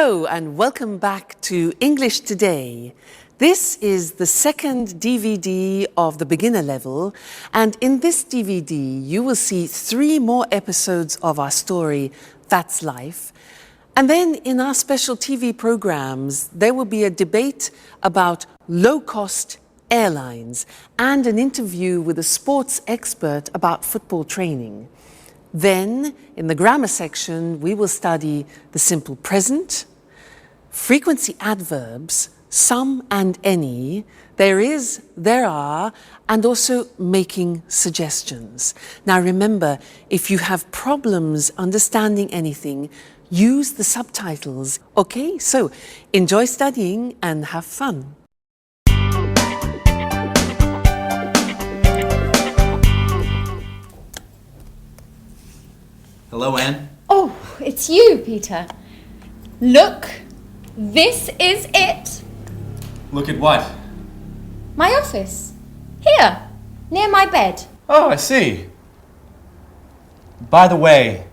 Hello and welcome back to English Today. This is the second DVD of the beginner level, and in this DVD you will see 3 more episodes of our story, That's Life. And then in our special TV programs, there will be a debate about low-cost airlines and an interview with a sports expert about football training. Then, in the grammar section, we will study the simple present, frequency adverbs, some and any, there is, there are, and also making suggestions. Now remember, if you have problems understanding anything, use the subtitles. Okay, so enjoy studying and have fun. Hello, Anne. Oh, it's you, Peter. Look, this is it. Look at what? My office. Here, near my bed. Oh, I see. By the way,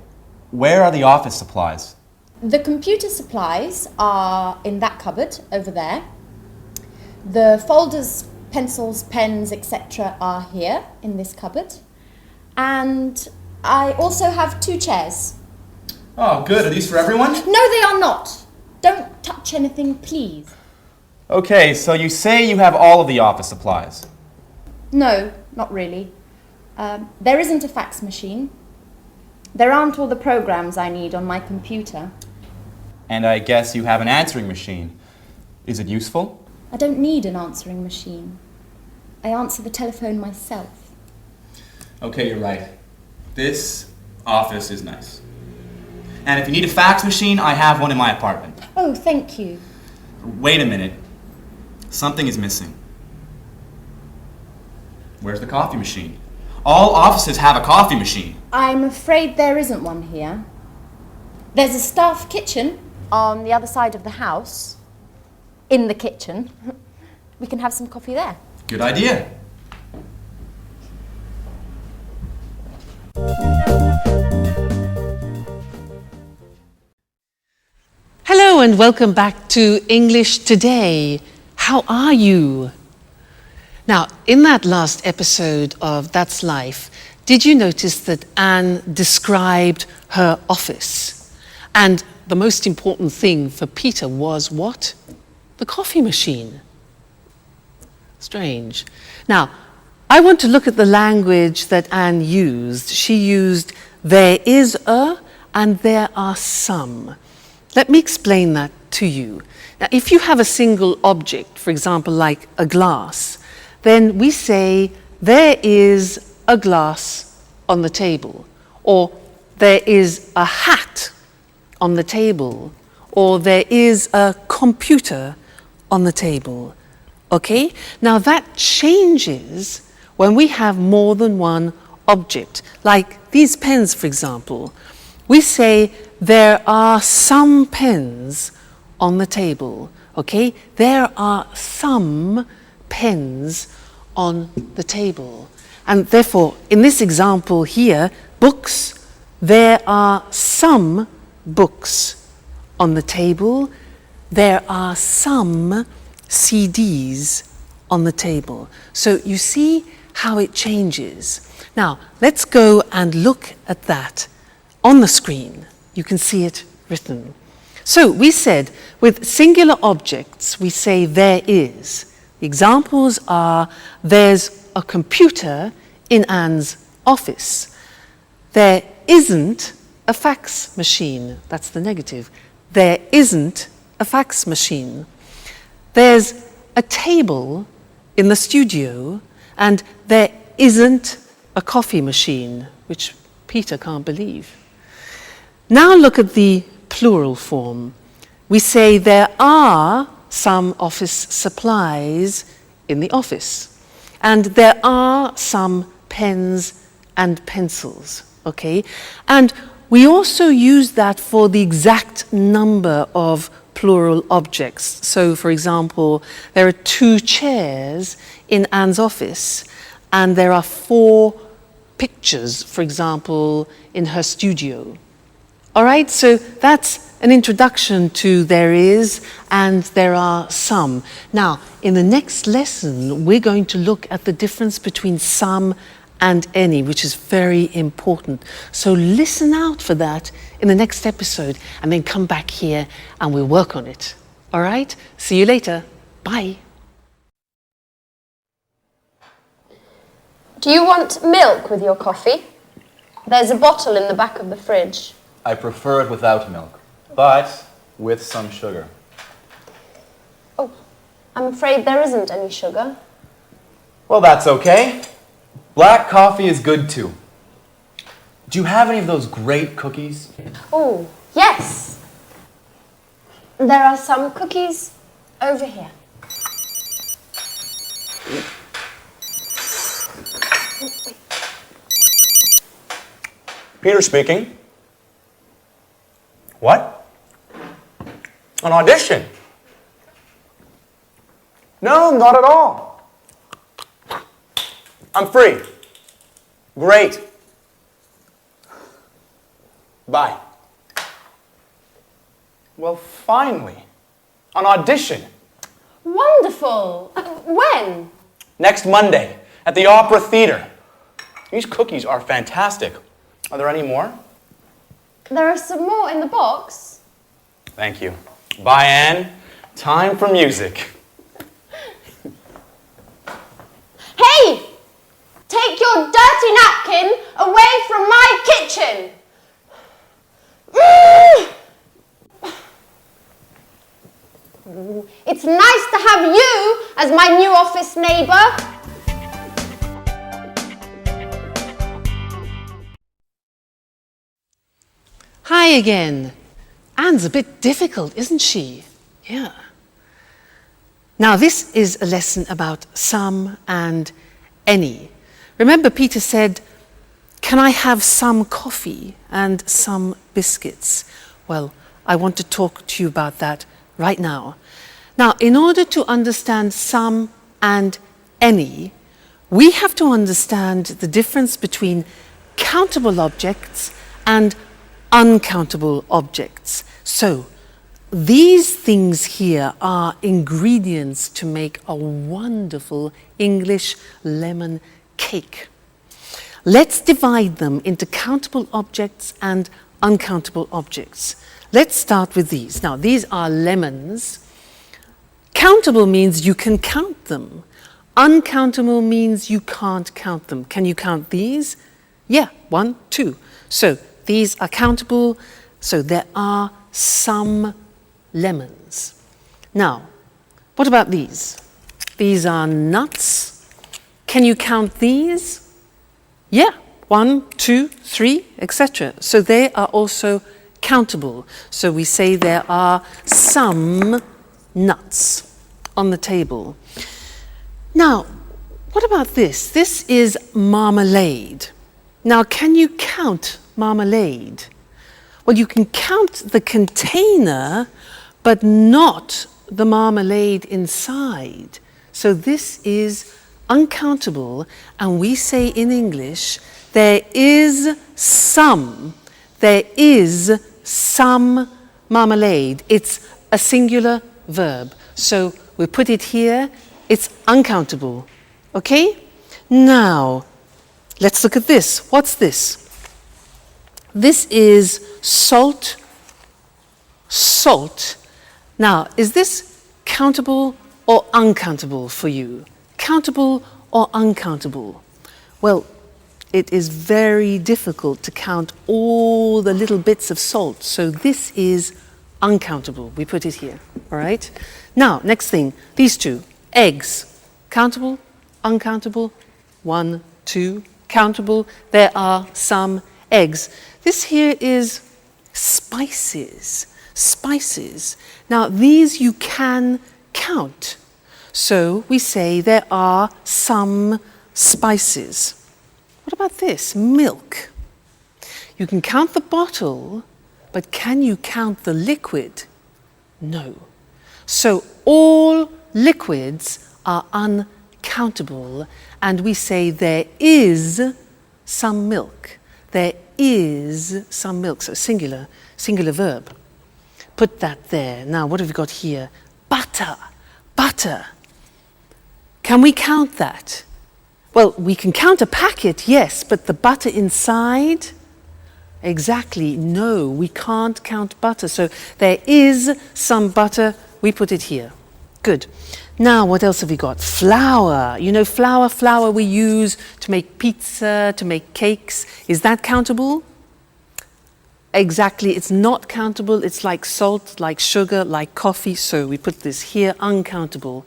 where are the office supplies? The computer supplies are in that cupboard over there. The folders, pencils, pens, etc. are here in this cupboard. And I also have 2 chairs. Oh, good. Are these for everyone? No, they are not. Don't touch anything, please. Okay, so you say you have all of the office supplies. No, not really. There isn't a fax machine. There aren't all the programs I need on my computer. And I guess you have an answering machine. Is it useful? I don't need an answering machine. I answer the telephone myself. Okay, you're right. This office is nice. And if you need a fax machine, I have one in my apartment. Oh, thank you. Wait a minute. Something is missing. Where's the coffee machine? All offices have a coffee machine. I'm afraid there isn't one here. There's a staff kitchen on the other side of the house. In the kitchen. We can have some coffee there. Good idea. Hello and welcome back to English Today. How are you? Now, in that last episode of That's Life, did you notice that Anne described her office? And the most important thing for Peter was what? The coffee machine. Strange. Now, I want to look at the language that Anne used. She used there is a and there are some. Let me explain that to you. Now, if you have a single object, for example, like a glass, then we say there is a glass on the table, or there is a hat on the table, or there is a computer on the table. Okay? Now that changes when we have more than one object. Like these pens, for example. We say there are some pens on the table. Okay? There are some pens on the table. And therefore, in this example here, books, there are some books on the table. There are some CDs on the table. So you see how it changes. Now, let's go and look at that on the screen. You can see it written. So we said with singular objects, we say there is. The examples are there's a computer in Anne's office. There isn't a fax machine. That's the negative. There isn't a fax machine. There's a table in the studio, and there isn't a coffee machine, which Peter can't believe. Now look at the plural form. We say there are some office supplies in the office, and there are some pens and pencils, okay? And we also use that for the exact number of plural objects. So, for example, there are 2 chairs in Anne's office, and there are 4 pictures, for example, in her studio. All right, so that's an introduction to there is and there are some. Now, in the next lesson, we're going to look at the difference between some and any, which is very important. So listen out for that in the next episode and then come back here and we'll work on it. All right, see you later. Bye. Do you want milk with your coffee? There's a bottle in the back of the fridge. I prefer it without milk, but with some sugar. Oh, I'm afraid there isn't any sugar. Well, that's okay. Black coffee is good too. Do you have any of those great cookies? Oh, yes. There are some cookies over here. Peter speaking. What? An audition? No, not at all. I'm free. Great. Bye. Well, finally. An audition. Wonderful. When? Next Monday at the Opera Theater. These cookies are fantastic. Are there any more? There are some more in the box. Thank you. Bye, Anne. Time for music. Hey! Take your dirty napkin away from my kitchen! It's nice to have you as my new office neighbour. Hi again. Anne's a bit difficult, isn't she? Yeah. Now this is a lesson about some and any. Remember Peter said, can I have some coffee and some biscuits? Well, I want to talk to you about that right now. Now, in order to understand some and any, we have to understand the difference between countable objects and uncountable objects. So, these things here are ingredients to make a wonderful English lemon cake. Let's divide them into countable objects and uncountable objects. Let's start with these. Now, these are lemons. Countable means you can count them. Uncountable means you can't count them. Can you count these? Yeah, 1, 2. So, these are countable, so there are some lemons. Now, what about these? These are nuts. Can you count these? Yeah, 1, 2, 3, etc. So they are also countable. So we say there are some nuts on the table. Now, what about this? This is marmalade. Now, can you count marmalade? Well, you can count the container, but not the marmalade inside. So this is uncountable, and we say in English, there is some marmalade. It's a singular verb. So we put it here, it's uncountable. Okay? Now, let's look at this. What's this? This is salt. Salt. Now, is this countable or uncountable for you? Countable or uncountable? Well, it is very difficult to count all the little bits of salt, so this is uncountable. We put it here, all right? Now, next thing, these two, eggs. Countable, uncountable, 1, 2, countable. There are some eggs. This here is spices. Spices. Now, these you can count. So we say there are some spices. What about this? Milk. You can count the bottle, but can you count the liquid? No. So all liquids are uncountable, and we say there is some milk. There is some milk, so singular. singular verb. Put that there. Now, what have we got here? Butter. Butter. Can we count that? Well, we can count a packet, yes, but the butter inside? Exactly, no, we can't count butter. So there is some butter, we put it here. Good. Now, what else have we got? Flour. You know, flour we use to make pizza, to make cakes. Is that countable? Exactly, it's not countable. It's like salt, like sugar, like coffee. So we put this here, uncountable.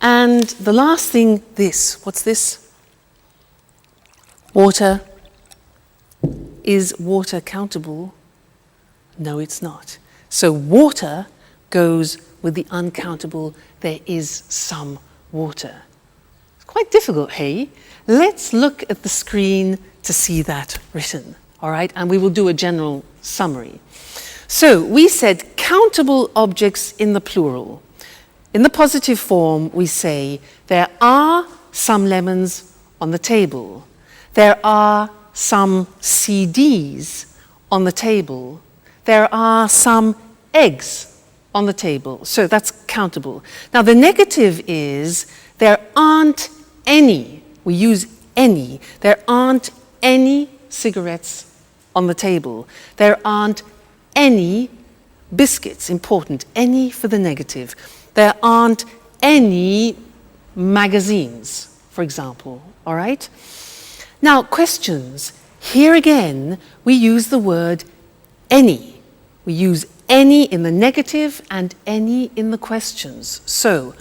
And the last thing, this. What's this? Water. Is water countable? No, it's not. So water goes with the uncountable. There is some water. It's quite difficult, hey? Let's look at the screen to see that written, all right? And we will do a general summary. So we said countable objects in the plural. In the positive form, we say there are some lemons on the table. There are some CDs on the table. There are some eggs on the table. So that's countable. Now the negative is there aren't any. We use any. There aren't any cigarettes on the table. There aren't any biscuits. Important. Any for the negative. There aren't any magazines, for example. All right? Now, questions. Here again, we use the word any. We use any in the negative and any in the questions. So,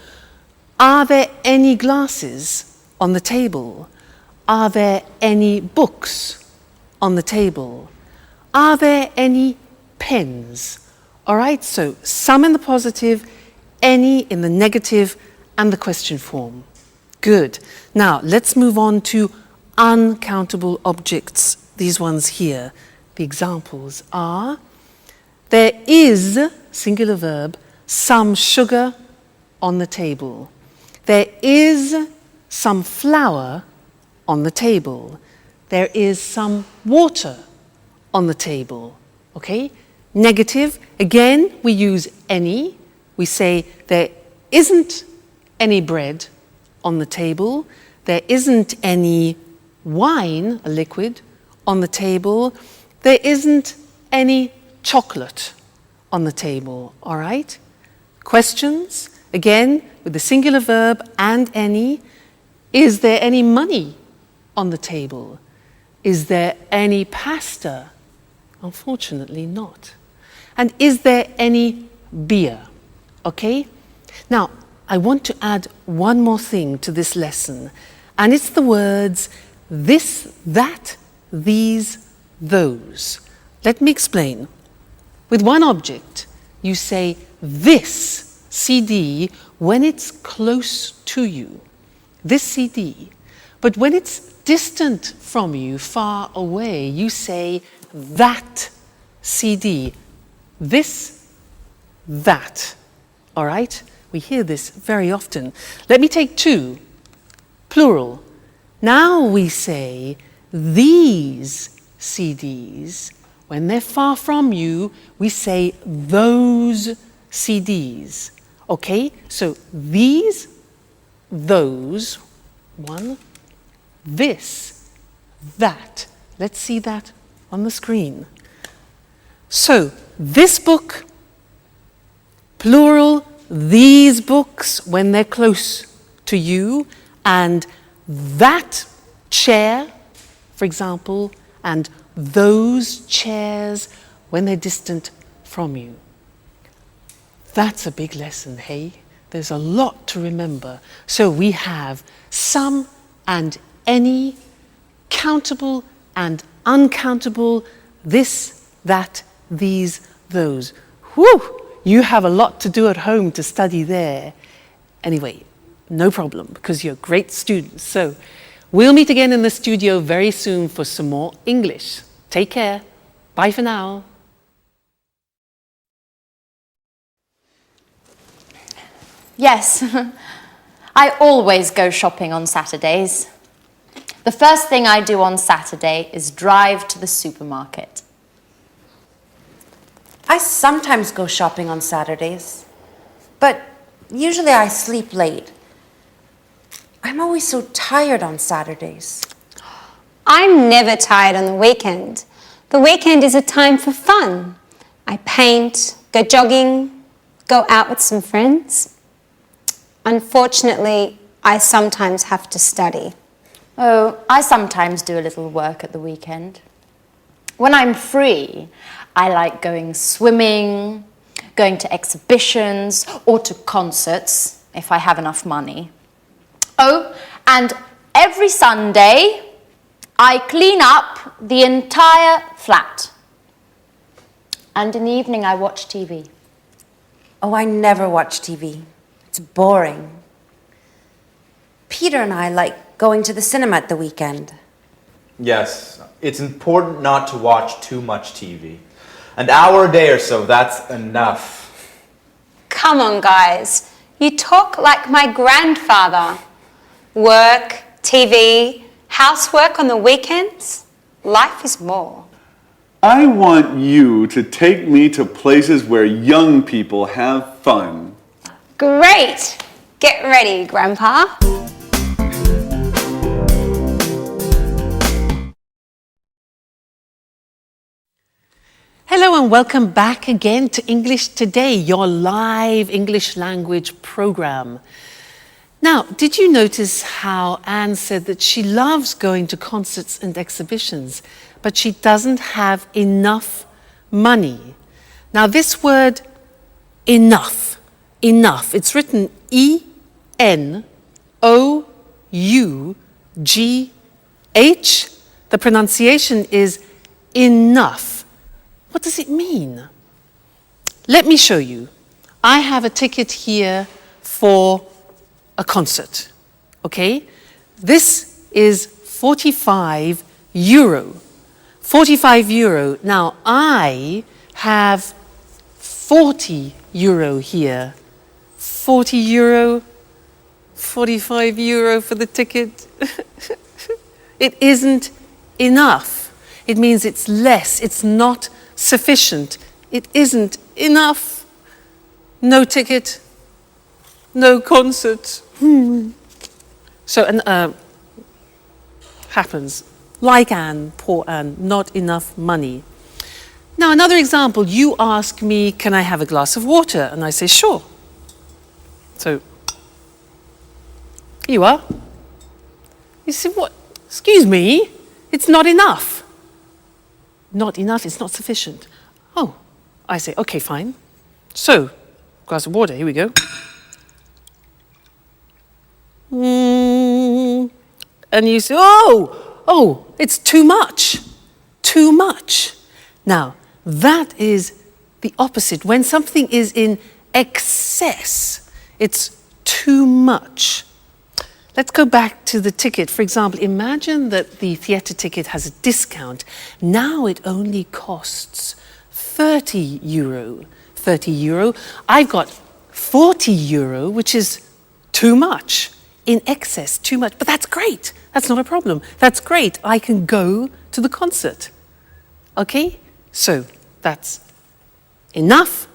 are there any glasses on the table? Are there any books on the table? Are there any pens? All right, so some in the positive, any in the negative, and the question form. Good. Now, let's move on to uncountable objects. These ones here. The examples are, there is, singular verb, some sugar on the table. There is some flour on the table. There is some water on the table. Okay? Negative, again, we use any. We say there isn't any bread on the table. There isn't any wine, a liquid, on the table. There isn't any chocolate on the table, all right? Questions, again, with the singular verb and any. Is there any money on the table? Is there any pasta? Unfortunately not. And is there any beer? Okay? Now, I want to add one more thing to this lesson, and it's the words this, that, these, those. Let me explain. With one object, you say this CD when it's close to you. This CD. But when it's distant from you, far away, you say that CD. This, that. All right? We hear this very often. Let me take two. Plural. Now we say these CDs. When they're far from you, we say those CDs. Okay? So these, those, one, this, that. Let's see that on the screen. So this book, plural, these books when they're close to you, and that chair, for example, and those chairs when they're distant from you. That's a big lesson, hey? There's a lot to remember. So we have some and any, countable and uncountable, this, that, these, those. Whew! You have a lot to do at home to study there. Anyway, no problem, because you're great students. So we'll meet again in the studio very soon for some more English. Take care. Bye for now. Yes, I always go shopping on Saturdays. The first thing I do on Saturday is drive to the supermarket. I sometimes go shopping on Saturdays, but usually I sleep late. I'm always so tired on Saturdays. I'm never tired on the weekend. The weekend is a time for fun. I paint, go jogging, go out with some friends. Unfortunately, I sometimes have to study. Oh, I sometimes do a little work at the weekend. When I'm free, I like going swimming, going to exhibitions, or to concerts, if I have enough money. Oh, and every Sunday, I clean up the entire flat. And in the evening, I watch TV. Oh, I never watch TV. It's boring. Peter and I like going to the cinema at the weekend. Yes, it's important not to watch too much TV. An hour a day or so, that's enough. Come on, guys. You talk like my grandfather. Work, TV, housework on the weekends. Life is more. I want you to take me to places where young people have fun. Great! Get ready, Grandpa. Hello and welcome back again to English Today, your live English language program. Now, did you notice how Anne said that she loves going to concerts and exhibitions, but she doesn't have enough money? Now, this word enough, it's written E-N-O-U-G-H. The pronunciation is enough. What does it mean? Let me show you. I have a ticket here for a concert, okay? This is 45 euro. 45 euro. Now, I have 40 euro here. 40 euro, 45 euro for the ticket. It isn't enough. It means it's less, it's not sufficient. It isn't enough. No ticket, no concert. So, happens. Like Anne, poor Anne, not enough money. Now, another example, you ask me, can I have a glass of water? And I say, sure. So, here you are. You say, what? Excuse me, it's not enough. Not enough, it's not sufficient. Oh, I say, okay, fine. So, glass of water, here we go. And you say, oh, it's too much. Too much. Now, that is the opposite. When something is in excess, it's too much. Let's go back to the ticket. For example, imagine that the theatre ticket has a discount. Now it only costs 30 euro. 30 euro. I've got 40 euro, which is too much. In excess, too much. But that's great. That's not a problem. That's great. I can go to the concert. Okay? So that's enough,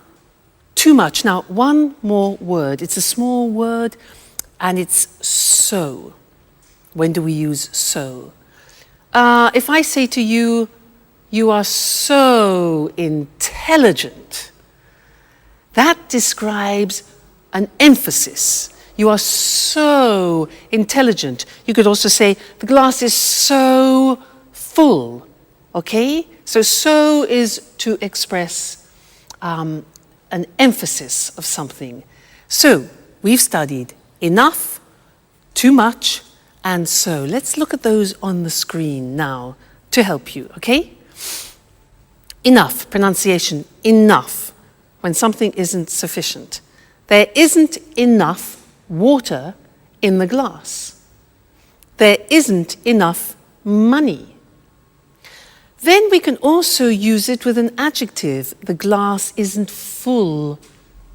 too much. Now, one more word. It's a small word, and it's so. When do we use so? If I say to you, you are so intelligent, that describes an emphasis. You are so intelligent. You could also say, the glass is so full. Okay? So is to express an emphasis of something. So, we've studied enough, too much, and so. Let's look at those on the screen now to help you, okay? Enough, pronunciation, enough, when something isn't sufficient. There isn't enough water in the glass. There isn't enough money. Then we can also use it with an adjective. The glass isn't full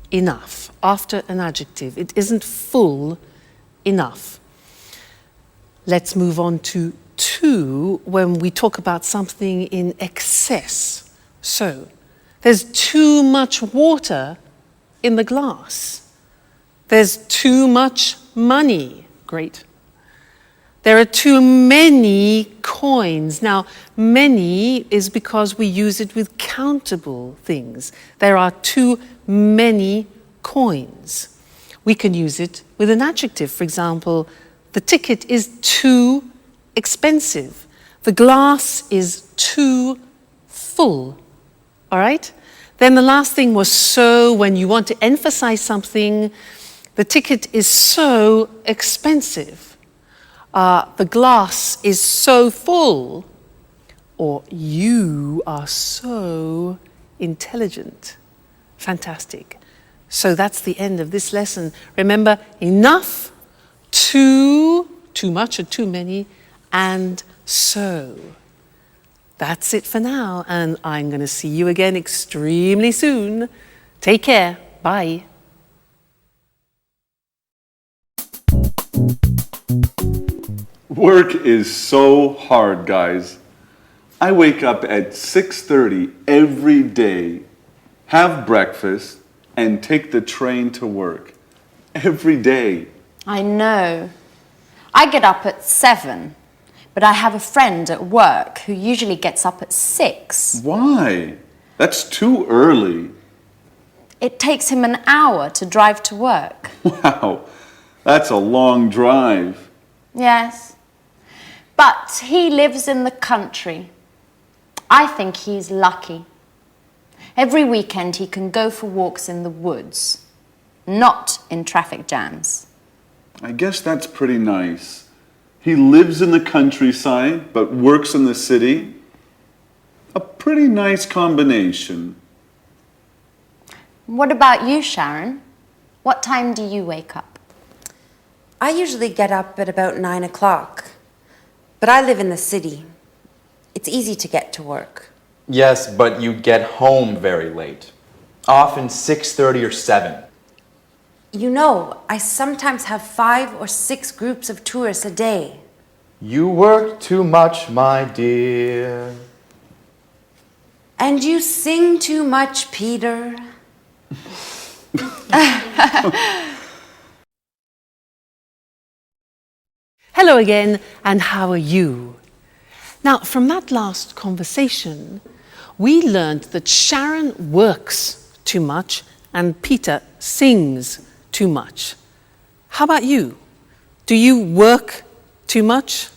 enough. After an adjective, it isn't full enough. Let's move on to when we talk about something in excess. So, There's too much water in the glass. There's too much money. Great. There are too many coins. Now, many is because we use it with countable things. There are too many coins. We can use it with an adjective. For example, the ticket is too expensive. The glass is too full. All right? Then the last thing was so. When you want to emphasize something, the ticket is so expensive. The glass is so full, or you are so intelligent. Fantastic. So that's the end of this lesson. Remember, enough, too much or too many, and so. That's it for now, and I'm going to see you again extremely soon. Take care. Bye. Work is so hard, guys. I wake up at 6:30 every day, have breakfast, and take the train to work. Every day. I know. I get up at 7, but I have a friend at work who usually gets up at 6. Why? That's too early. It takes him an hour to drive to work. Wow, that's a long drive. Yes. But he lives in the country. I think he's lucky. Every weekend he can go for walks in the woods, not in traffic jams. I guess that's pretty nice. He lives in the countryside, but works in the city. A pretty nice combination. What about you, Sharon? What time do you wake up? I usually get up at about 9 o'clock, but I live in the city. It's easy to get to work. Yes, but you get home very late. Often 6:30 or 7. You know, I sometimes have 5 or 6 groups of tourists a day. You work too much, my dear. And you sing too much, Peter. Hello again, and how are you? Now, from that last conversation, we learned that Sharon works too much and Peter sings too much. How about you? Do you work too much?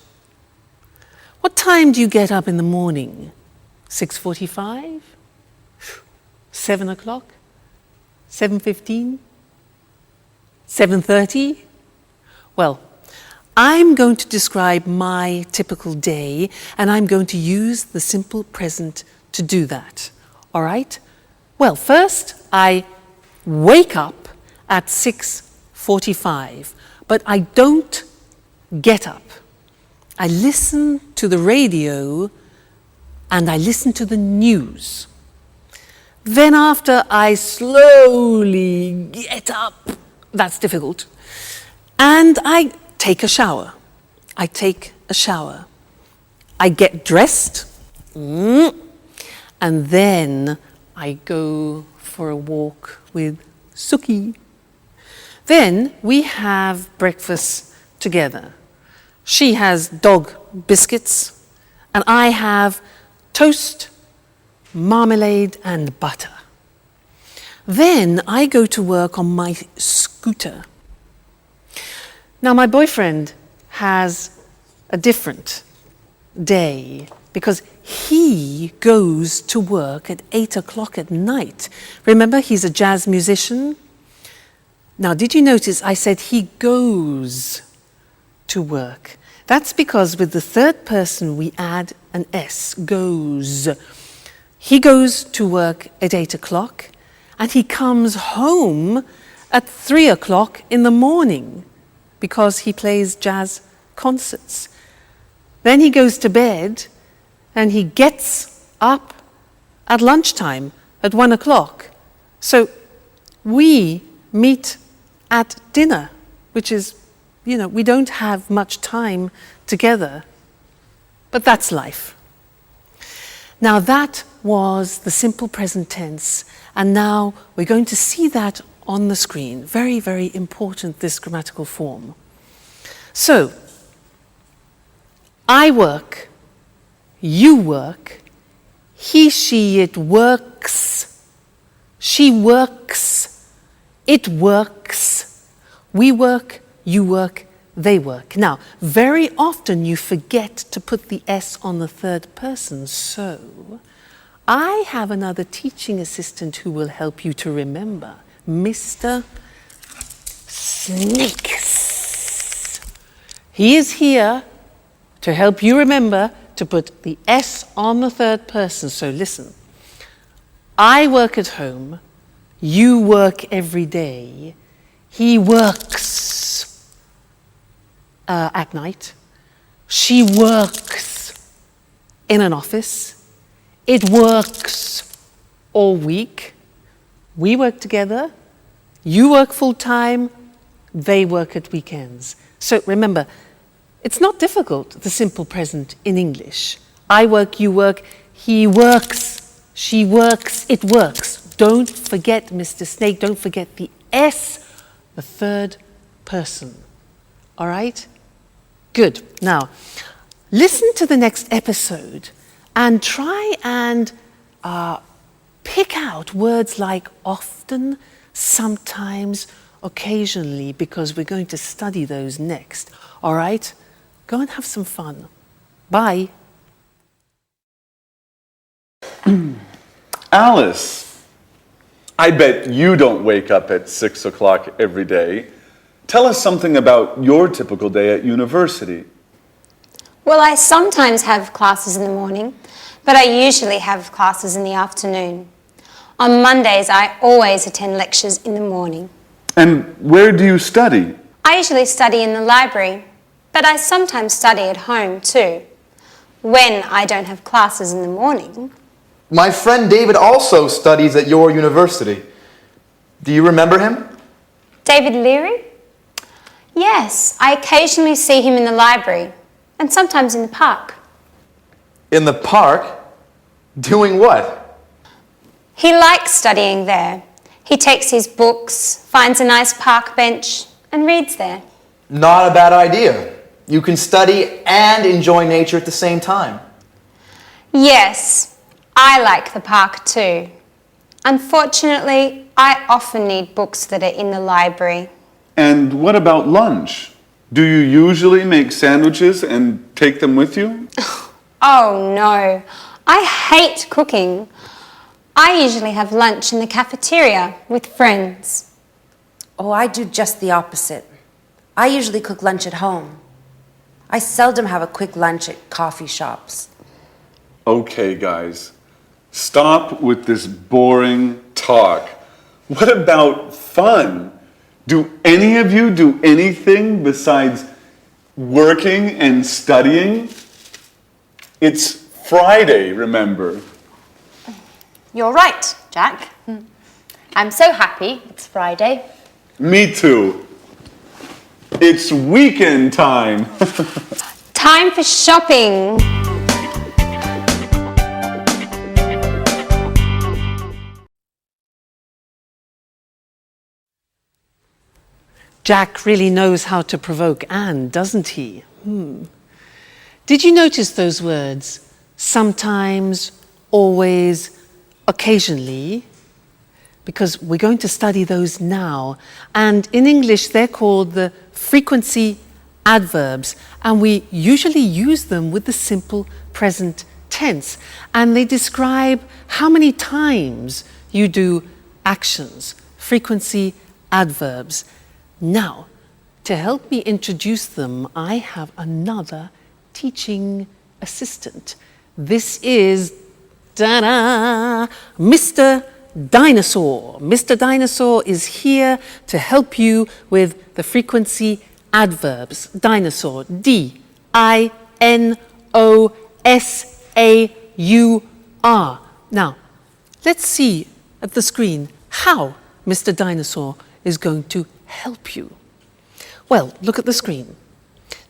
What time do you get up in the morning? 6:45? 7 o'clock? 7:15? 7:30? Well, I'm going to describe my typical day, and I'm going to use the simple present to do that. All right? Well, first, I wake up at 6:45, but I don't get up. I listen to the radio and I listen to the news. Then after I slowly get up, that's difficult, and I take a shower. I take a shower. I get dressed, and then I go for a walk with Suki. Then we have breakfast together. She has dog biscuits, and I have toast, marmalade, and butter. Then I go to work on my scooter. Now, my boyfriend has a different day because he goes to work at 8 o'clock at night. Remember, he's a jazz musician. Now, did you notice I said he goes to work? That's because with the third person we add an S, goes. He goes to work at 8 o'clock and he comes home at 3 o'clock in the morning, because he plays jazz concerts. Then he goes to bed and he gets up at lunchtime at 1 o'clock. So we meet at dinner, which is, we don't have much time together. But that's life. Now that was the simple present tense, and now we're going to see that on the screen. Very, very important, this grammatical form. So, I work, you work, he, she, it works, she works, it works, we work, you work, they work. Now, very often you forget to put the S on the third person, so I have another teaching assistant who will help you to remember, Mr. Snakes. He is here to help you remember to put the S on the third person. So listen, I work at home, you work every day, he works at night, she works in an office, it works all week, we work together, you work full time, they work at weekends. So remember, it's not difficult, the simple present in English. I work, you work, he works, she works, it works. Don't forget, Mr. Snake, don't forget the S, the third person. All right? Good. Now, listen to the next episode and try and pick out words like often, sometimes, occasionally, because we're going to study those next. All right? Go and have some fun. Bye. Alice, I bet you don't wake up at 6 o'clock every day. Tell us something about your typical day at university. Well, I sometimes have classes in the morning, but I usually have classes in the afternoon. On Mondays, I always attend lectures in the morning. And where do you study? I usually study in the library, but I sometimes study at home too, when I don't have classes in the morning. My friend David also studies at your university. Do you remember him? David Leary? Yes, I occasionally see him in the library and sometimes in the park. In the park? Doing what? He likes studying there. He takes his books, finds a nice park bench and reads there. Not a bad idea. You can study and enjoy nature at the same time. Yes, I like the park too. Unfortunately, I often need books that are in the library. And what about lunch? Do you usually make sandwiches and take them with you? Oh no, I hate cooking. I usually have lunch in the cafeteria with friends. Oh, I do just the opposite. I usually cook lunch at home. I seldom have a quick lunch at coffee shops. Okay, guys, stop with this boring talk. What about fun? Do any of you do anything besides working and studying? It's Friday, remember? You're right, Jack. I'm so happy it's Friday. Me too. It's weekend time. Time for shopping. Jack really knows how to provoke Anne, doesn't he? Did you notice those words? Sometimes, always, occasionally? Because we're going to study those now. And in English, they're called the frequency adverbs. And we usually use them with the simple present tense. And they describe how many times you do actions. Frequency adverbs. Now, to help me introduce them, I have another teaching assistant. This is, ta-da, Mr. Dinosaur. Mr. Dinosaur is here to help you with the frequency adverbs. Dinosaur, D-I-N-O-S-A-U-R. Now, let's see at the screen how Mr. Dinosaur is going to help you. Well, look at the screen.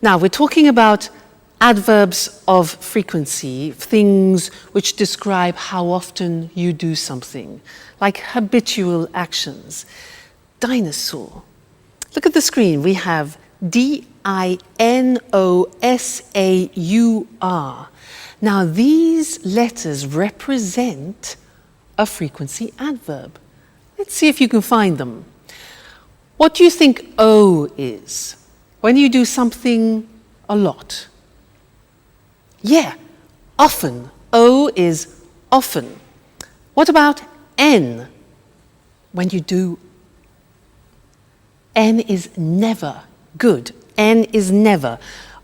Now, we're talking about adverbs of frequency, things which describe how often you do something, like habitual actions. Dinosaur. Look at the screen. We have D-I-N-O-S-A-U-R. Now, these letters represent a frequency adverb. Let's see if you can find them. What do you think O is? When you do something a lot. Yeah, often. O is often. What about N? When you do. N is never. Good. N is never.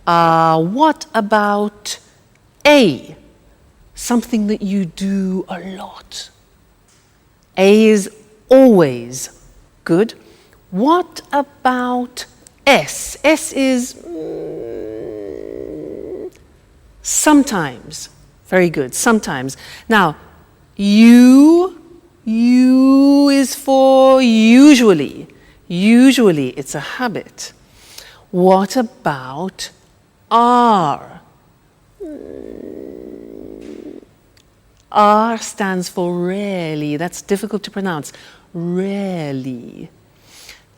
What about A? Something that you do a lot. A is always. Good. What about S? S is sometimes. Very good, sometimes. Now, U is for usually. Usually, it's a habit. What about R? R stands for rarely. That's difficult to pronounce. Rarely.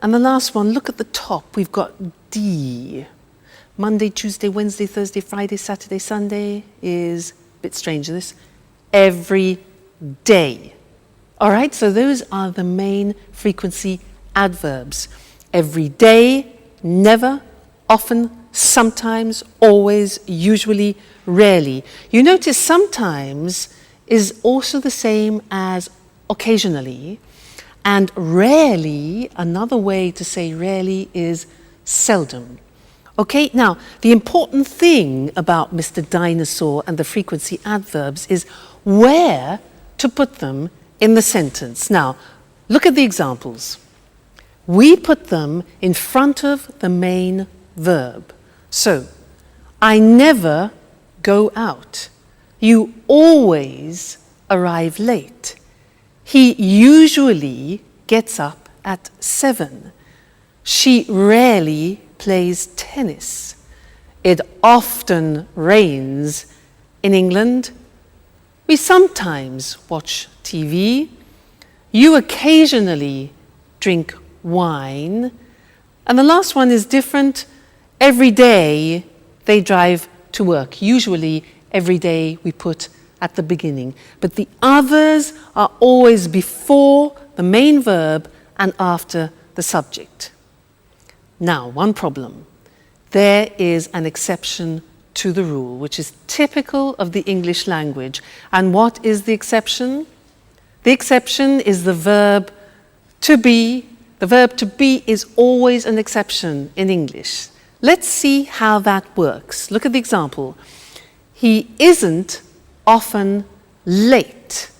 And the last one, look at the top. We've got D. Monday, Tuesday, Wednesday, Thursday, Friday, Saturday, Sunday is, a bit strange this, every day. All right, so those are the main frequency adverbs. Every day, never, often, sometimes, always, usually, rarely. You notice sometimes is also the same as occasionally, and rarely, another way to say rarely is seldom. Okay, now the important thing about Mr. Dinosaur and the frequency adverbs is where to put them in the sentence. Now, look at the examples. We put them in front of the main verb. So, I never go out. You always arrive late. He usually gets up at 7. She rarely plays tennis. It often rains in England. We sometimes watch TV. You occasionally drink wine. And the last one is different. Every day they drive to work. Usually every day we put at the beginning. But the others are always before the main verb and after the subject. Now, one problem. There is an exception to the rule, which is typical of the English language. And what is the exception? The exception is the verb to be. The verb to be is always an exception in English. Let's see how that works. Look at the example. He isn't often late.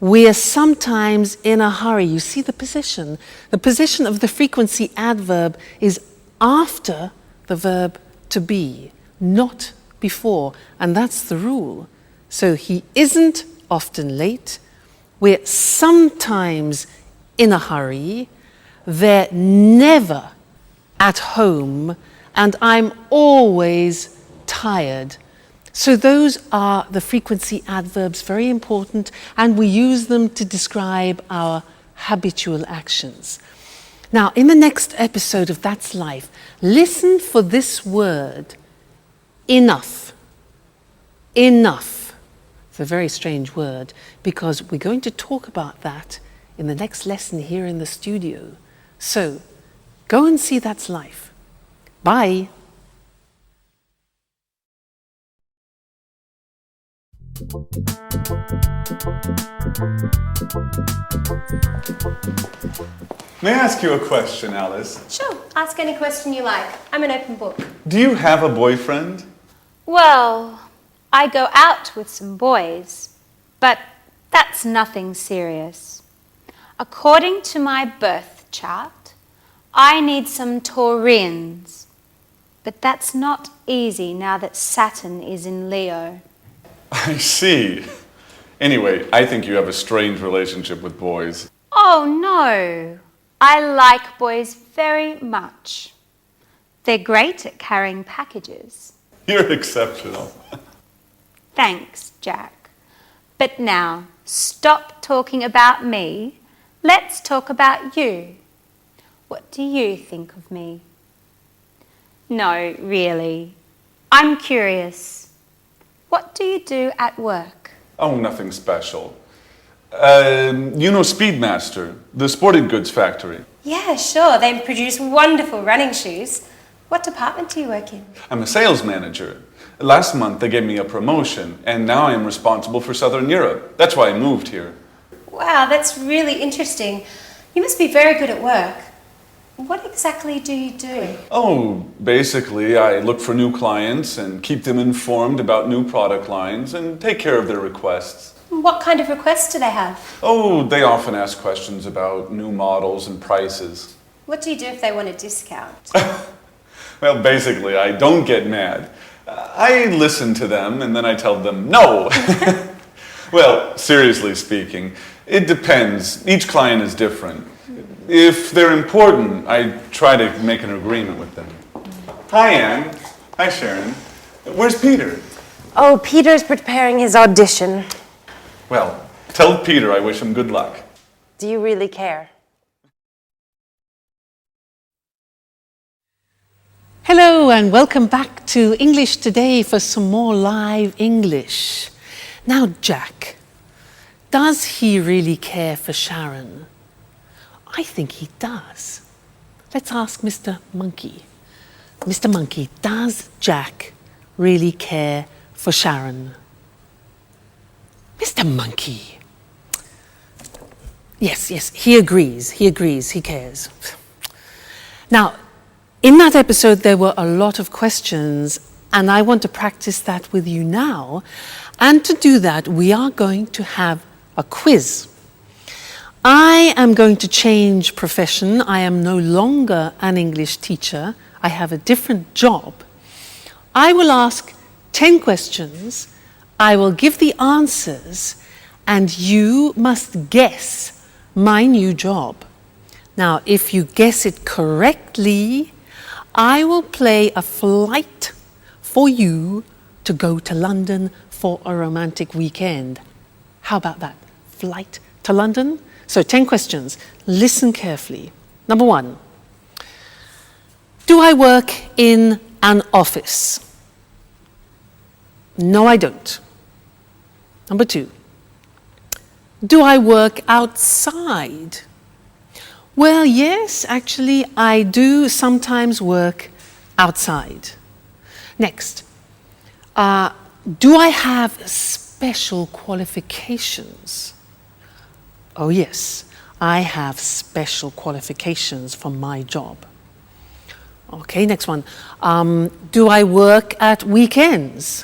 We are sometimes in a hurry. You see the position. The position of the frequency adverb is after the verb to be, not before. And that's the rule. So he isn't often late. We're sometimes in a hurry. They're never at home. And I'm always tired. So those are the frequency adverbs, very important, and we use them to describe our habitual actions. Now, in the next episode of That's Life, listen for this word, enough. Enough. It's a very strange word because we're going to talk about that in the next lesson here in the studio. So, go and see That's Life. Bye. May I ask you a question, Alice? Sure, ask any question you like. I'm an open book. Do you have a boyfriend? Well, I go out with some boys, but that's nothing serious. According to my birth chart, I need some Taurians, but that's not easy now that Saturn is in Leo. I see. Anyway, I think you have a strange relationship with boys. Oh no, I like boys very much. They're great at carrying packages. You're exceptional. Thanks, Jack. But now, stop talking about me. Let's talk about you. What do you think of me? No, really. I'm curious. What do you do at work? Oh, nothing special. You know Speedmaster, the sporting goods factory. Yeah, sure. They produce wonderful running shoes. What department do you work in? I'm a sales manager. Last month they gave me a promotion, and now I'm responsible for Southern Europe. That's why I moved here. Wow, that's really interesting. You must be very good at work. What exactly do you do? Oh, basically I look for new clients and keep them informed about new product lines and take care of their requests. What kind of requests do they have? Oh, they often ask questions about new models and prices. What do you do if they want a discount? Well, basically, I don't get mad. I listen to them and then I tell them no. Well, seriously speaking, it depends. Each client is different. If they're important, I try to make an agreement with them. Hi, Anne. Hi, Sharon. Where's Peter? Oh, Peter's preparing his audition. Well, tell Peter I wish him good luck. Do you really care? Hello and welcome back to English Today for some more live English. Now, Jack, does he really care for Sharon? I think he does. Let's ask Mr. Monkey. Mr. Monkey, does Jack really care for Sharon? Mr. Monkey. Yes, he agrees, he cares. Now, in that episode, there were a lot of questions, and I want to practice that with you now. And to do that, we are going to have a quiz. I am going to change profession. I am no longer an English teacher. I have a different job. I will ask 10 questions. I will give the answers, and you must guess my new job. Now, if you guess it correctly, I will play a flight for you to go to London for a romantic weekend. How about that? Flight to London? So 10 questions. Listen carefully. Number 1. Do I work in an office? No, I don't. Number 2. Do I work outside? Well, yes, actually, I do sometimes work outside. Next, do I have special qualifications? Oh, yes, I have special qualifications for my job. Okay, next one. Do I work at weekends?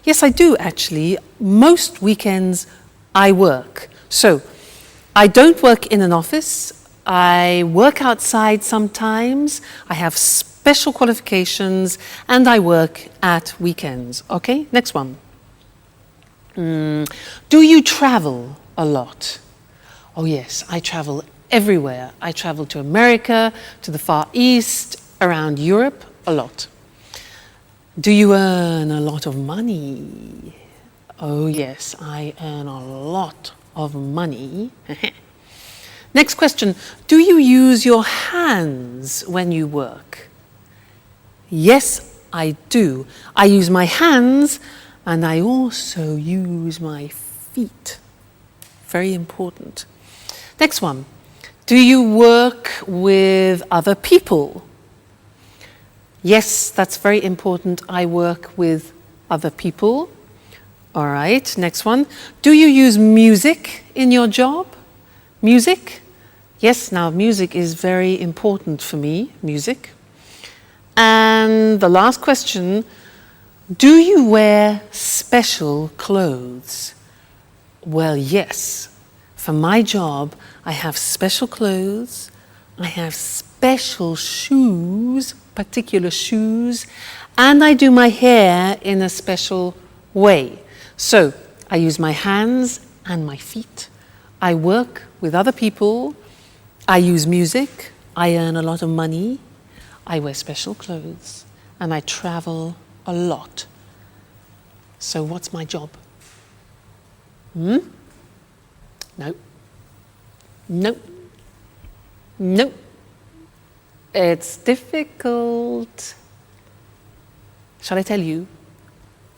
Yes, I do, actually. Most weekends I work. So, I don't work in an office. I work outside sometimes. I have special qualifications, and I work at weekends. Okay, next one. Do you travel a lot? Oh yes, I travel everywhere. I travel to America, to the Far East, around Europe, a lot. Do you earn a lot of money? Oh yes, I earn a lot of money. Next question. Do you use your hands when you work? Yes, I do. I use my hands and I also use my feet. Very important. Next one. Do you work with other people? Yes, that's very important. I work with other people. All right, next one. Do you use music in your job? Music? Yes, now music is very important for me, music. And the last question, do you wear special clothes? Well, yes. For my job, I have special clothes, I have special shoes, particular shoes, and I do my hair in a special way. So, I use my hands and my feet. I work with other people. I use music. I earn a lot of money. I wear special clothes. And I travel a a lot. So what's my job? No. No. No. It's difficult. Shall I tell you?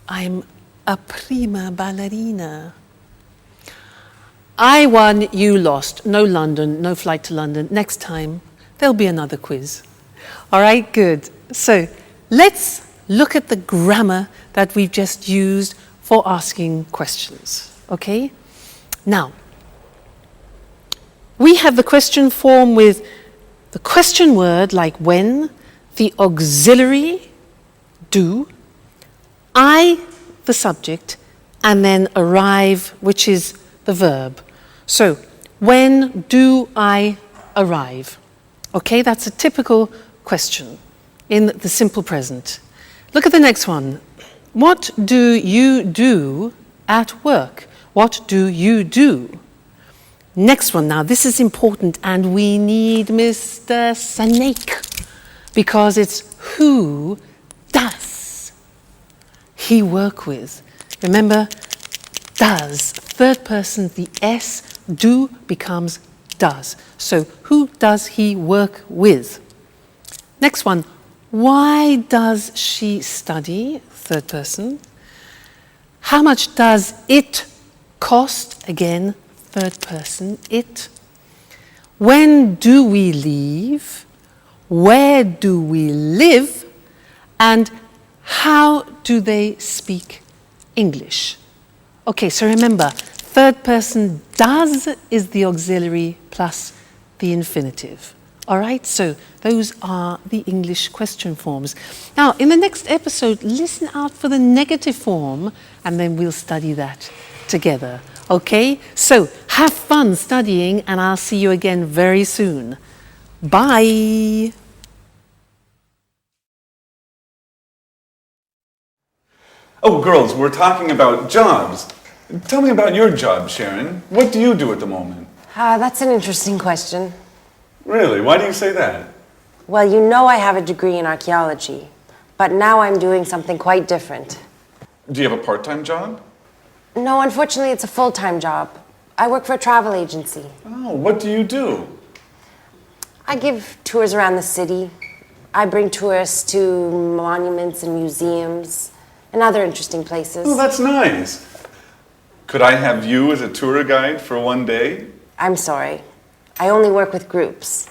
I'm a prima ballerina. I won, you lost. No London, no flight to London. Next time, there'll be another quiz. All right, good. So let's look at the grammar that we've just used for asking questions, okay? Now, we have the question form with the question word like when, the auxiliary, do, I, the subject, and then arrive, which is the verb. So, when do I arrive? Okay, that's a typical question in the simple present. Look at the next one. What do you do at work? What do you do? Next one now, this is important and we need Mr. Snake because it's who does he work with? Remember, does, third person, the S, do becomes does. So who does he work with? Next one, why does she study? Third person. How much does it cost? Again, third person, it. When do we leave? Where do we live? And how do they speak English? Okay, so remember, third person does is the auxiliary plus the infinitive. All right, so those are the English question forms. Now, in the next episode, listen out for the negative form, and then we'll study that together. Okay, so have fun studying, and I'll see you again very soon. Bye. Oh, girls, we're talking about jobs. Tell me about your job, Sharon. What do you do at the moment? That's an interesting question. Really? Why do you say that? Well, you know I have a degree in archaeology, but now I'm doing something quite different. Do you have a part-time job? No, unfortunately, it's a full-time job. I work for a travel agency. Oh, what do you do? I give tours around the city. I bring tourists to monuments and museums and other interesting places. Oh, that's nice. Could I have you as a tour guide for one day? I'm sorry. I only work with groups,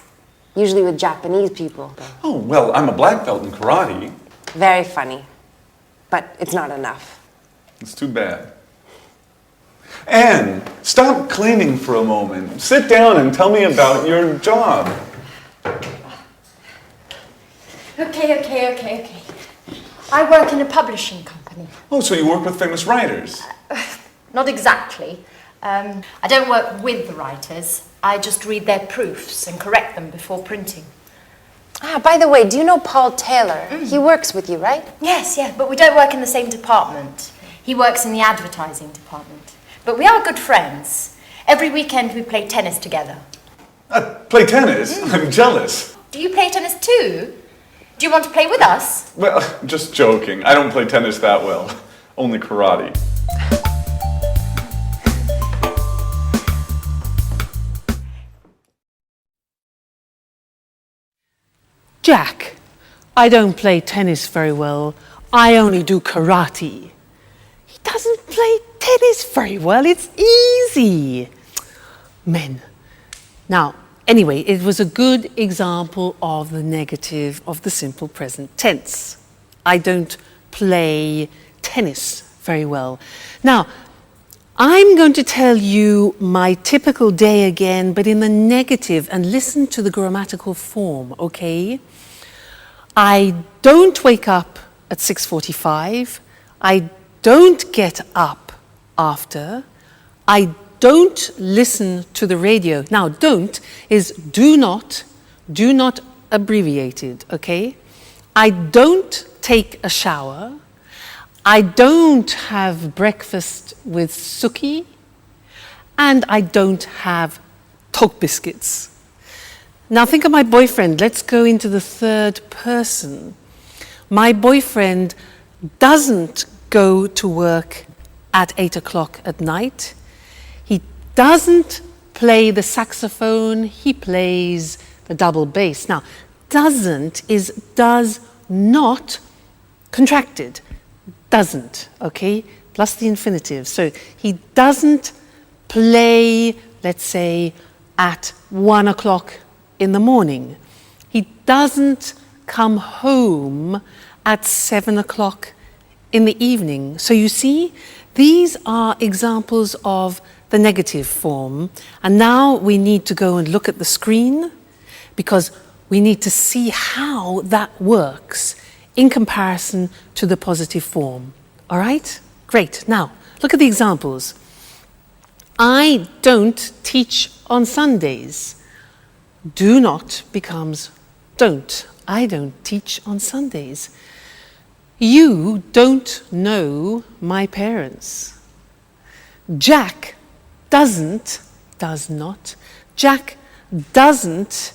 usually with Japanese people. Oh, well, I'm a black belt in karate. Very funny, but it's not enough. It's too bad. Anne, stop cleaning for a moment. Sit down and tell me about your job. Okay. I work in a publishing company. Oh, so you work with famous writers? Not exactly. I don't work with the writers. I just read their proofs and correct them before printing. By the way, do you know Paul Taylor? He works with you, right? Yes, but we don't work in the same department. He works in the advertising department. But we are good friends. Every weekend we play tennis together. Play tennis? I'm jealous. Do you play tennis too? Do you want to play with us? Well, just joking. I don't play tennis that well. Only karate. Jack, I don't play tennis very well. I only do karate. He doesn't play tennis very well. It's easy. Men. Now, anyway, it was a good example of the negative of the simple present tense. I don't play tennis very well. Now, I'm going to tell you my typical day again, but in the negative, and listen to the grammatical form, okay? I don't wake up at 6:45. I don't get up after. I don't listen to the radio. Now, don't is do not abbreviated, okay? I don't take a shower. I don't have breakfast with Suki, and I don't have Tok biscuits. Now think of my boyfriend. Let's go into the third person. My boyfriend doesn't go to work at 8 o'clock at night. He doesn't play the saxophone, he plays the double bass. Now, doesn't is does not contracted. Doesn't, okay? Plus the infinitive. So he doesn't play, let's say, at 1 o'clock in the morning. He doesn't come home at 7 o'clock in the evening. So you see, these are examples of the negative form. And now we need to go and look at the screen because we need to see how that works in comparison to the positive form. All right? Great. Now, look at the examples. I don't teach on Sundays. Do not becomes don't. I don't teach on Sundays. You don't know my parents. Jack does not. Jack doesn't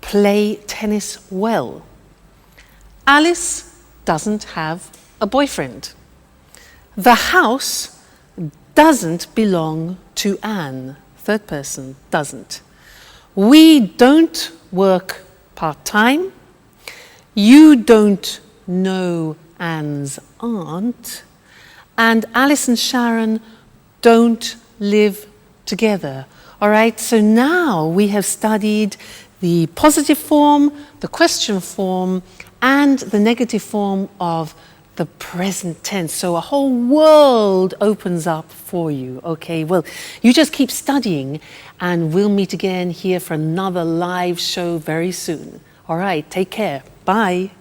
play tennis well. Alice doesn't have a boyfriend. The house doesn't belong to Anne. Third person, doesn't. We don't work part-time. You don't know Anne's aunt. And Alice and Sharon don't live together. All right, so now we have studied the positive form, the question form, and the negative form of the present tense. So a whole world opens up for you. Okay, well, you just keep studying and we'll meet again here for another live show very soon. All right, take care. Bye.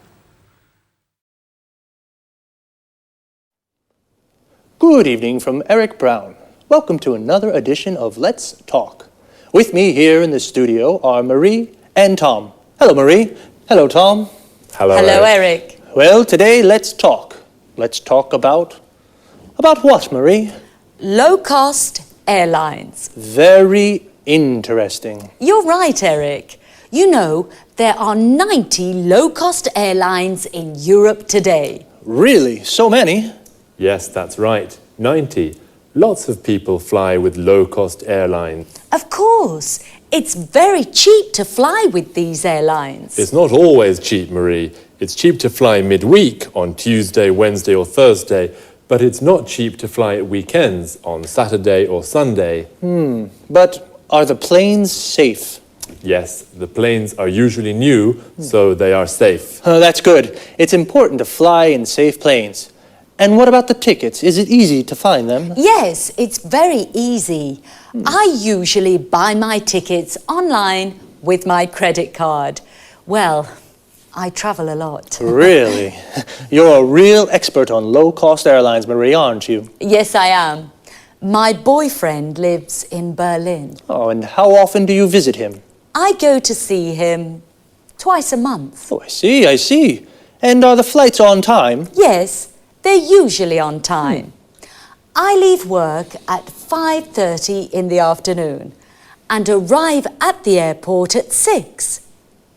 Good evening from Eric Brown. Welcome to another edition of Let's Talk. With me here in the studio are Marie and Tom. Hello, Marie. Hello, Tom. Hello, Eric. Well, today, let's talk. Let's talk about what, Marie? Low-cost airlines. Very interesting. You're right, Eric. You know, there are 90 low-cost airlines in Europe today. Really? So many? Yes, that's right. 90. Lots of people fly with low-cost airlines. Of course. It's very cheap to fly with these airlines. It's not always cheap, Marie. It's cheap to fly midweek on Tuesday, Wednesday or Thursday, but it's not cheap to fly at weekends on Saturday or Sunday. But are the planes safe? Yes, the planes are usually new, so they are safe. That's good. It's important to fly in safe planes. And what about the tickets? Is it easy to find them? Yes, it's very easy. I usually buy my tickets online with my credit card. Well, I travel a lot. Really? You're a real expert on low-cost airlines, Marie, aren't you? Yes, I am. My boyfriend lives in Berlin. Oh, and how often do you visit him? I go to see him twice a month. Oh, I see. And are the flights on time? Yes. They're usually on time. I leave work at 5:30 in the afternoon and arrive at the airport at 6.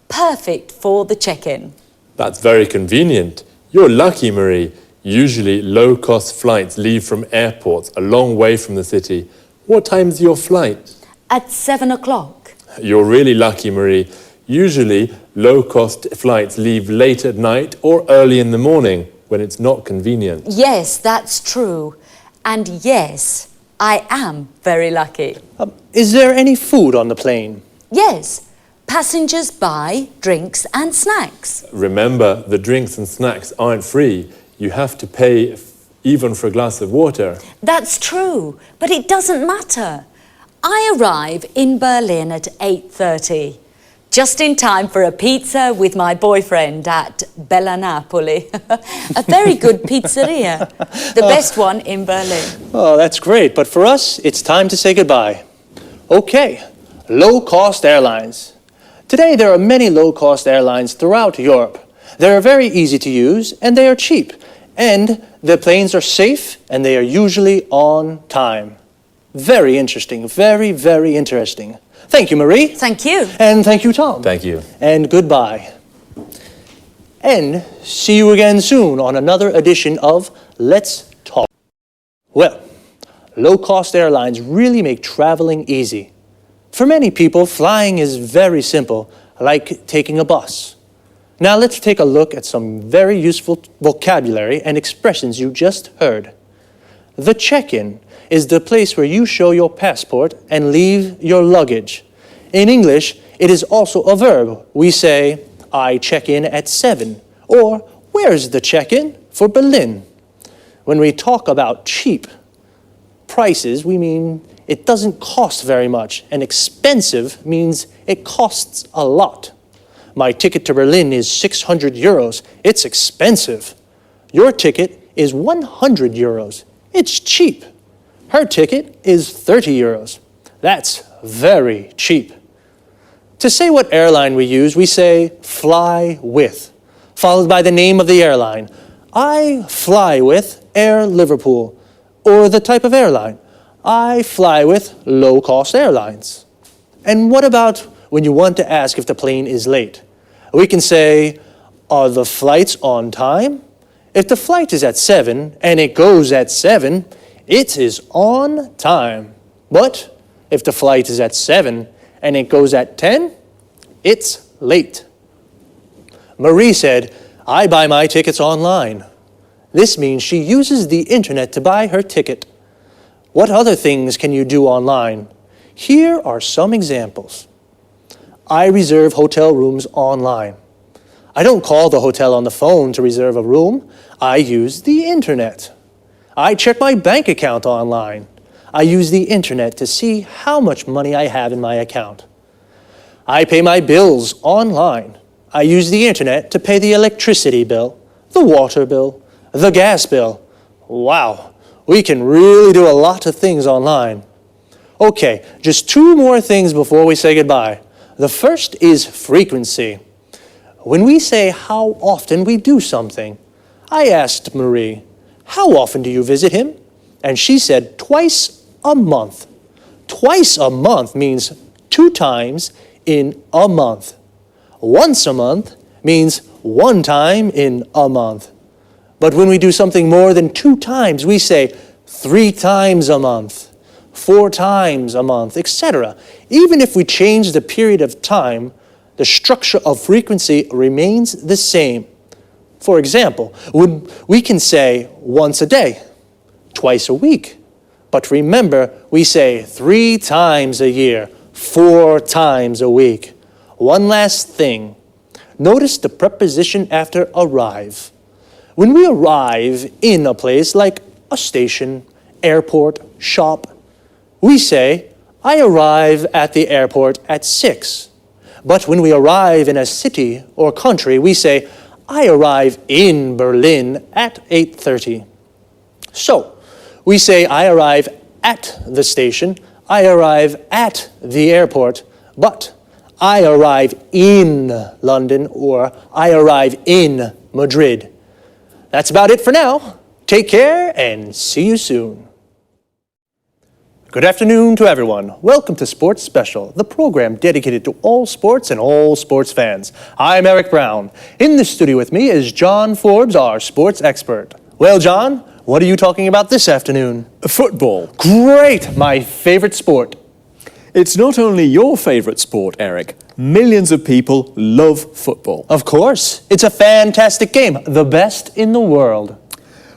Perfect for the check-in. That's very convenient. You're lucky, Marie. Usually low-cost flights leave from airports a long way from the city. What time's your flight? At 7 o'clock. You're really lucky, Marie. Usually low-cost flights leave late at night or early in the morning, when it's not convenient. Yes, that's true. And yes, I am very lucky. Is there any food on the plane? Yes. Passengers buy drinks and snacks. Remember, the drinks and snacks aren't free. You have to pay even for a glass of water. That's true, but it doesn't matter. I arrive in Berlin at 8:30. Just in time for a pizza with my boyfriend at Bella Napoli. A very good pizzeria. The best one in Berlin. Oh, that's great. But for us, it's time to say goodbye. Okay, low-cost airlines. Today, there are many low-cost airlines throughout Europe. They are very easy to use, and they are cheap. And the planes are safe, and they are usually on time. Very interesting. Very, very interesting. Thank you, Marie. Thank you. And thank you, Tom. Thank you. And goodbye. And see you again soon on another edition of Let's Talk. Well, low-cost airlines really make traveling easy. For many people, flying is very simple, like taking a bus. Now let's take a look at some very useful vocabulary and expressions you just heard. The check-in is the place where you show your passport and leave your luggage. In English, it is also a verb. We say, I check in at 7, or where's the check-in for Berlin? When we talk about cheap prices, we mean it doesn't cost very much, and expensive means it costs a lot. My ticket to Berlin is 600 euros. It's expensive. Your ticket is 100 euros. It's cheap. Her ticket is 30 euros. That's very cheap. To say what airline we use, we say fly with, followed by the name of the airline. I fly with Air Liverpool, or the type of airline. I fly with low-cost airlines. And what about when you want to ask if the plane is late? We can say, are the flights on time? If the flight is at 7 and it goes at 7, it is on time. But if the flight is at 7 and it goes at 10, it's late. Marie said, I buy my tickets online. This means she uses the internet to buy her ticket. What other things can you do online? Here are some examples. I reserve hotel rooms online. I don't call the hotel on the phone to reserve a room. I use the internet. I check my bank account online. I use the internet to see how much money I have in my account. I pay my bills online. I use the internet to pay the electricity bill, the water bill, the gas bill. Wow, we can really do a lot of things online. Okay, just 2 more things before we say goodbye. The first is frequency. When we say how often we do something, I asked Marie, how often do you visit him? And she said twice a month. Twice a month means 2 times in a month. Once a month means 1 time in a month. But when we do something more than 2 times, we say 3 times a month, 4 times a month, etc. Even if we change the period of time, the structure of frequency remains the same. For example, we can say once a day, twice a week. But remember, we say 3 times a year, 4 times a week. One last thing. Notice the preposition after arrive. When we arrive in a place like a station, airport, shop, we say, I arrive at the airport at 6. But when we arrive in a city or country, we say, I arrive in Berlin at 8:30. So, we say, I arrive at the station, I arrive at the airport, but I arrive in London or I arrive in Madrid. That's about it for now. Take care and see you soon. Good afternoon to everyone. Welcome to Sports Special, the program dedicated to all sports and all sports fans. I'm Eric Brown. In the studio with me is John Forbes, our sports expert. Well, John, what are you talking about this afternoon? Football. Great, my favorite sport. It's not only your favorite sport, Eric. Millions of people love football. Of course. It's a fantastic game, the best in the world.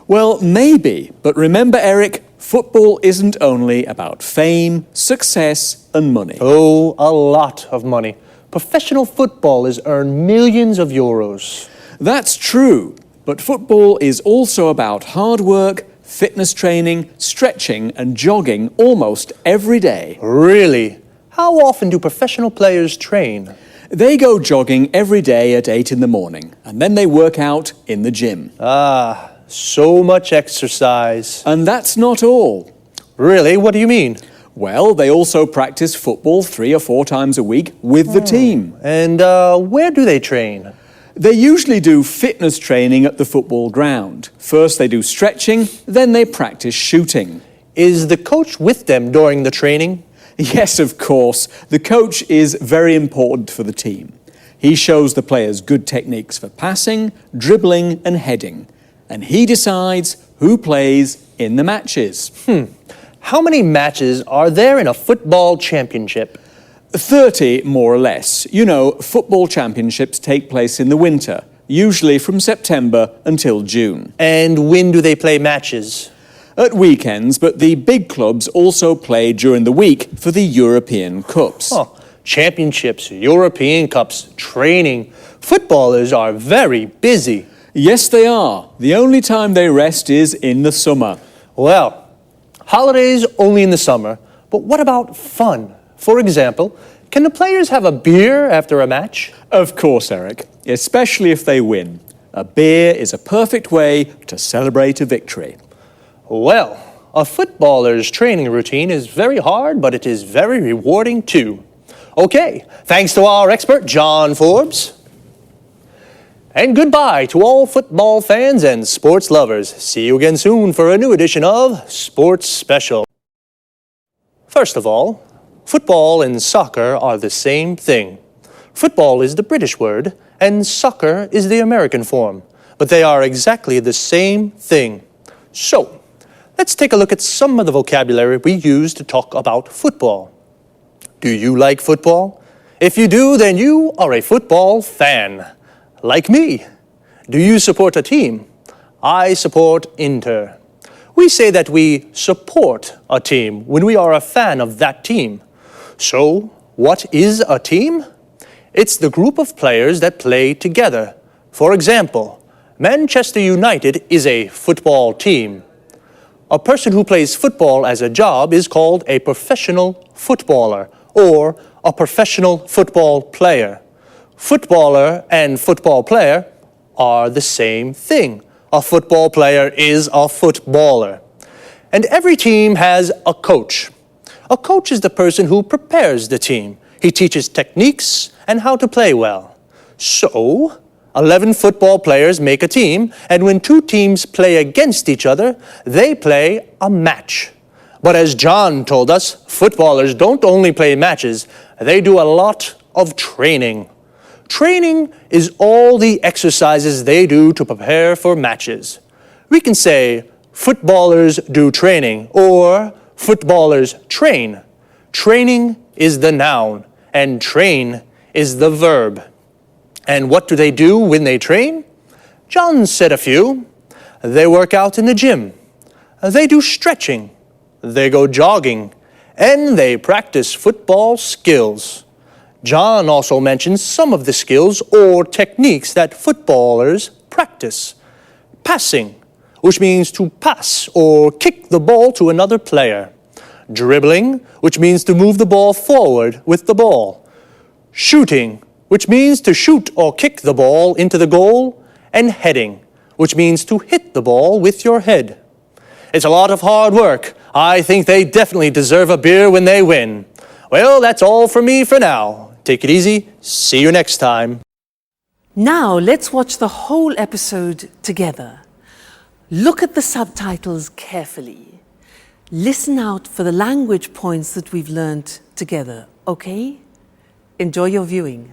Well, maybe, but remember, Eric, football isn't only about fame, success, and money. Oh, a lot of money. Professional footballers earn millions of euros. That's true, but football is also about hard work, fitness training, stretching, and jogging almost every day. Really? How often do professional players train? They go jogging every day at 8 in the morning, and then they work out in the gym. Ah, so much exercise. And that's not all. Really? What do you mean? Well, they also practice football 3 or 4 times a week with the team. And where do they train? They usually do fitness training at the football ground. First they do stretching, then they practice shooting. Is the coach with them during the training? Yes, of course. The coach is very important for the team. He shows the players good techniques for passing, dribbling and heading. And he decides who plays in the matches. How many matches are there in a football championship? 30, more or less. You know, football championships take place in the winter, usually from September until June. And when do they play matches? At weekends, but the big clubs also play during the week for the European Cups. Oh, championships, European Cups, training. Footballers are very busy. Yes, they are. The only time they rest is in the summer. Well, holidays only in the summer, but what about fun? For example, can the players have a beer after a match? Of course, Eric, especially if they win. A beer is a perfect way to celebrate a victory. Well, a footballer's training routine is very hard, but it is very rewarding too. Okay, thanks to our expert, John Forbes. And goodbye to all football fans and sports lovers. See you again soon for a new edition of Sports Special. First of all, football and soccer are the same thing. Football is the British word, and soccer is the American form. But they are exactly the same thing. So, let's take a look at some of the vocabulary we use to talk about football. Do you like football? If you do, then you are a football fan. Like me. Do you support a team? I support Inter. We say that we support a team when we are a fan of that team. So, what is a team? It's the group of players that play together. For example, Manchester United is a football team. A person who plays football as a job is called a professional footballer or a professional football player. Footballer and football player are the same thing. A football player is a footballer. And every team has a coach. A coach is the person who prepares the team. He teaches techniques and how to play well. So, 11 football players make a team, and when two teams play against each other, they play a match. But as John told us, footballers don't only play matches, they do a lot of training. Training is all the exercises they do to prepare for matches. We can say, footballers do training, or footballers train. Training is the noun, and train is the verb. And what do they do when they train? John said a few. They work out in the gym. They do stretching. They go jogging. And they practice football skills. John also mentions some of the skills or techniques that footballers practice. Passing, which means to pass or kick the ball to another player. Dribbling, which means to move the ball forward with the ball. Shooting, which means to shoot or kick the ball into the goal. And heading, which means to hit the ball with your head. It's a lot of hard work. I think they definitely deserve a beer when they win. Well, that's all from me for now. Take it easy. See you next time. Now let's watch the whole episode together. Look at the subtitles carefully. Listen out for the language points that we've learnt together, okay? Enjoy your viewing.